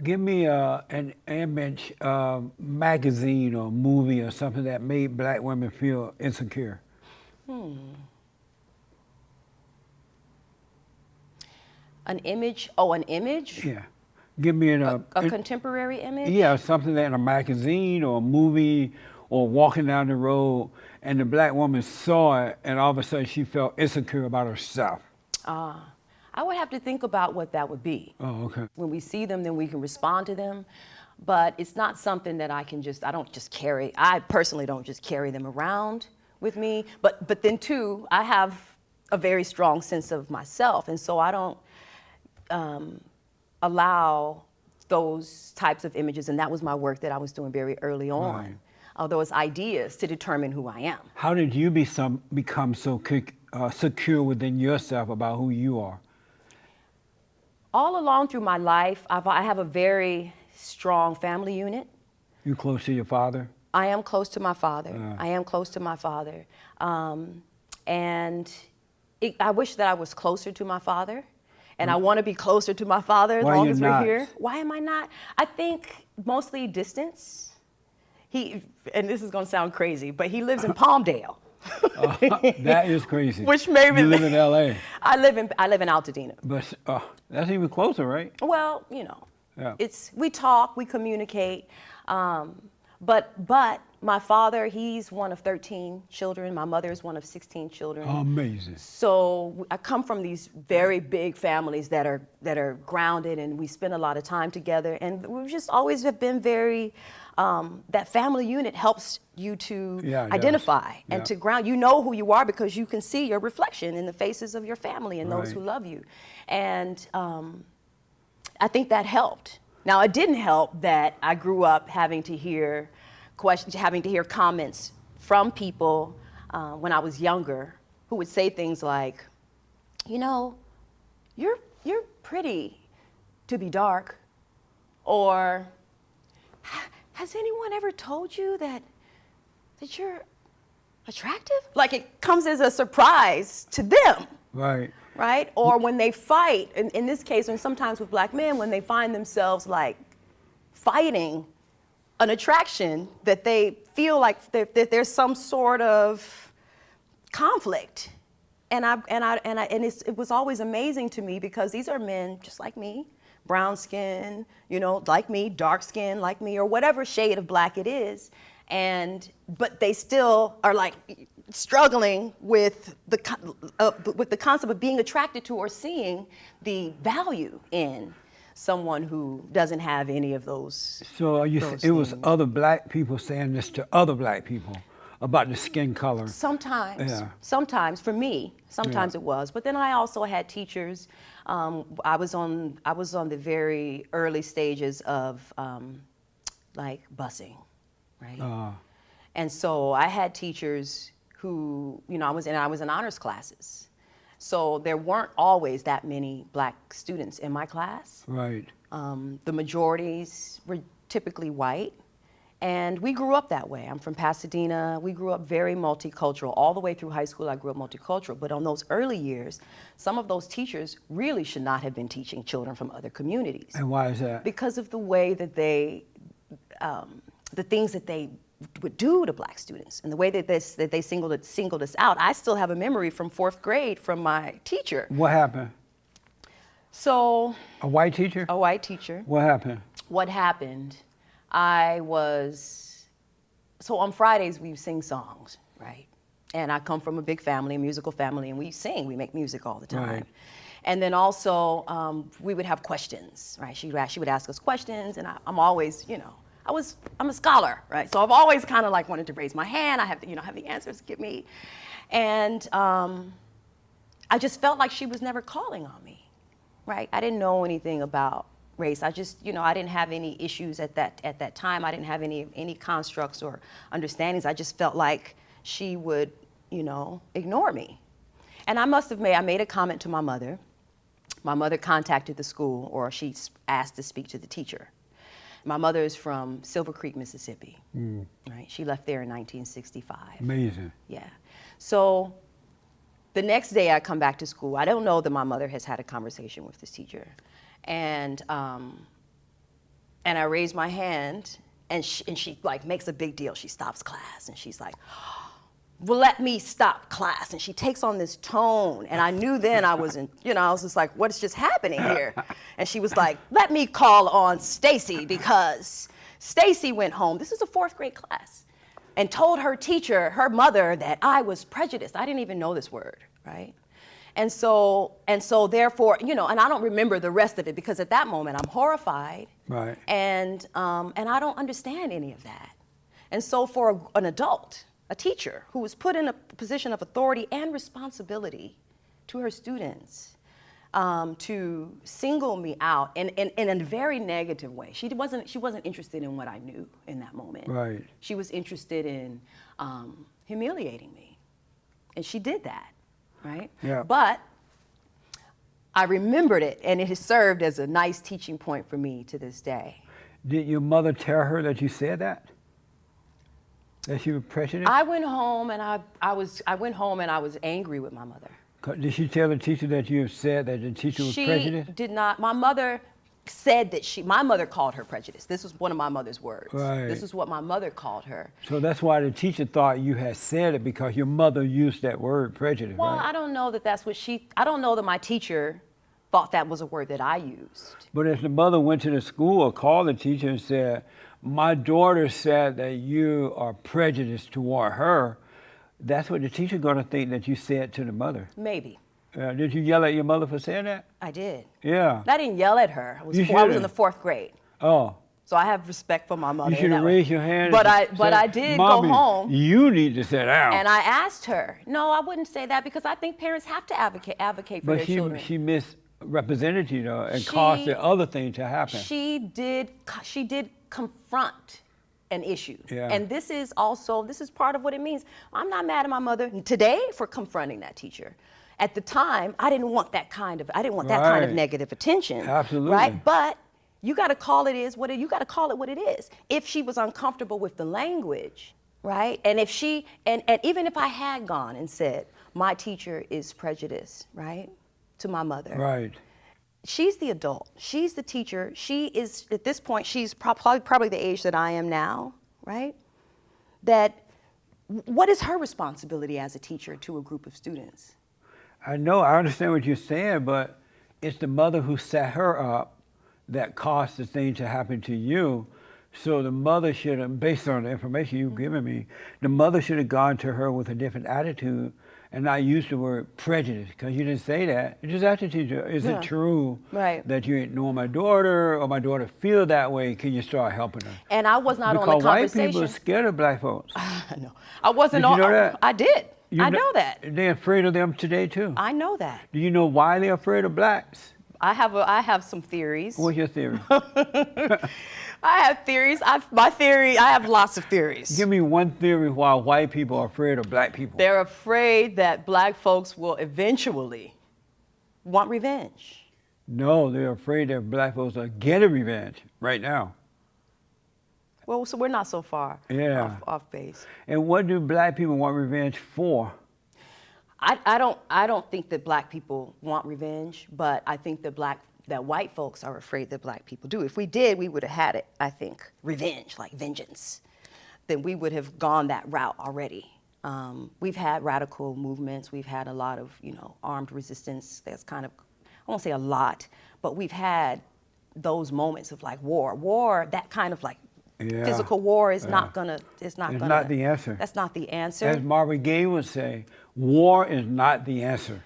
Give me an image, magazine or movie or something that made black women feel insecure. An image? Oh, an image? Yeah. Give me A contemporary image? yeah, something that in a magazine or a movie or walking down the road and the black woman saw it and all of a sudden she felt insecure about herself. I would have to think about what that would be. Oh, okay. When we see them, then we can respond to them. But it's not something that I don't just carry. I personally don't just carry them around with me. But then too, I have a very strong sense of myself. And so I don't allow those types of images. And that was my work that I was doing very early on. Right. Those ideas to determine who I am. How did you become so secure within yourself about who you are? All along through my life, I have a very strong family unit. You close to your father? I am close to my father. I am close to my father. And I wish that I was closer to my father. And I want to be closer to my father as long as we're here. Why am I not? I think mostly distance. And this is going to sound crazy, but he lives in Palmdale. That is crazy. Which maybe you live in L.A. I live in Altadena. But that's even closer, right? Well, you know, yeah. We talk, we communicate. But my father, he's one of 13 children. My mother is one of 16 children. Amazing. So I come from these very big families that are grounded, and we spend a lot of time together. And we just always have been very. That family unit helps you to identify and to ground. You know who you are because you can see your reflection in the faces of your family and those who love you. And I think that helped. Now, it didn't help that I grew up having to hear questions, having to hear comments from people when I was younger who would say things like, you know, you're pretty to be dark, or has anyone ever told you that you're attractive? Like, it comes as a surprise to them. Right. Right? Or when they fight, in this case, and sometimes with black men, when they find themselves like fighting an attraction that they feel like that there's some sort of conflict. And it was always amazing to me because these are men just like me. Brown skin, you know, like me, dark skin like me, or whatever shade of black it is, but they still are like struggling with the concept of being attracted to or seeing the value in someone who doesn't have any of those. So it was other black people saying this to other black people about the skin color. Sometimes, sometimes for me, sometimes it was. But then I also had teachers. I was on the very early stages of like busing, right? And so I had teachers who, you know, I was in honors classes. So there weren't always that many black students in my class. Right. The majorities were typically white. And we grew up that way. I'm from Pasadena. We grew up very multicultural. All the way through high school, I grew up multicultural. But on those early years, some of those teachers really should not have been teaching children from other communities. And why is that? Because of the way that the things that they would do to black students and the way that they singled us out. I still have a memory from 4th grade from my teacher. What happened? So. A white teacher? A white teacher. What happened? What happened? So on Fridays we sing songs, right? And I come from a big family, a musical family, and we sing, we make music all the time. Right. And then also we would have questions, right? She would ask us questions, and I'm always, you know, I'm a scholar, right? So I've always kind of like wanted to raise my hand. I have the answers to give me. And I just felt like she was never calling on me, right? I didn't know anything about race. I just, you know, I didn't have any issues at that time. I didn't have any constructs or understandings. I just felt like she would, you know, ignore me. And I made a comment to my mother. My mother contacted the school, or she asked to speak to the teacher. My mother is from Silver Creek, Mississippi, right? She left there in 1965. Amazing. Yeah. So the next day I come back to school. I don't know that my mother has had a conversation with this teacher. And And I raised my hand, and she like makes a big deal. She stops class, and she's like, well, let me stop class. And she takes on this tone. And I knew then I wasn't, I was just like, what's just happening here? And she was like, let me call on Staci because Staci went home. This is a 4th grade class. And told her teacher, her mother, that I was prejudiced. I didn't even know this word, right? And so therefore, and I don't remember the rest of it because at that moment I'm horrified. Right. And I don't understand any of that. And so for an adult, a teacher who was put in a position of authority and responsibility to her students, to single me out in a very negative way. She wasn't interested in what I knew in that moment. Right. She was interested in humiliating me, and she did that, right? Yeah. But I remembered it, and it has served as a nice teaching point for me to this day. Did your mother tell her that you said that? That she was prejudiced? I went home and I was angry with my mother. Did she tell the teacher that you said that the teacher was prejudiced? She did not. My mother said that my mother called her prejudiced. This was one of my mother's words. Right. This is what my mother called her. So that's why the teacher thought you had said it because your mother used that word prejudice, Well, right? I don't know that that's what I don't know that my teacher thought that was a word that I used. But if the mother went to the school or called the teacher and said, my daughter said that you are prejudiced toward her, that's what the teacher's going to think that you said to the mother. Maybe. Did you yell at your mother for saying that? I did. Yeah. I didn't yell at her. I was in the 4th grade. Oh. So I have respect for my mother. You should have raised your hand. But I did Mommy, go home. You need to sit down. And I asked her. No, I wouldn't say that because I think parents have to advocate for their children. But she misrepresented you though and caused the other thing to happen. She did confront an issue. Yeah. And this is part of what it means. I'm not mad at my mother today for confronting that teacher. At the time, I didn't want that kind of negative attention. Absolutely. Right? But you got to call it what it is. If she was uncomfortable with the language, right? And if and even if I had gone and said, my teacher is prejudiced, right? To my mother. Right. She's the adult. She's the teacher. She is, at this point, she's probably the age that I am now, right? What is her responsibility as a teacher to a group of students? I know, I understand what you're saying, but it's the mother who set her up that caused the thing to happen to you. So the mother should have, based on the information you've given me, the mother should have gone to her with a different attitude and not use the word prejudice, because you didn't say that. You just asked the teacher, is it true that you ignore my daughter or my daughter feel that way? Can you start helping her? And I was not because on the conversation. White people are scared of black folks. No, I wasn't on. Did you know that? I did. I know that. They're afraid of them today too. I know that. Do you know why they're afraid of blacks? I have some theories. What's your theory? I have theories. I have lots of theories. Give me one theory why white people are afraid of black people. They're afraid that black folks will eventually want revenge. No, they're afraid that black folks are getting revenge right now. Well, so we're not so far off base. And what do black people want revenge for? I don't think that black people want revenge, but I think that white folks are afraid that black people do. If we did, we would have had it, I think, revenge, like vengeance. Then we would have gone that route already. We've had radical movements. We've had a lot of, armed resistance. That's kind of, I won't say a lot, but we've had those moments of like war, that kind of like physical war is not gonna, it's not the answer. That's not the answer. As Marvin Gaye would say, war is not the answer.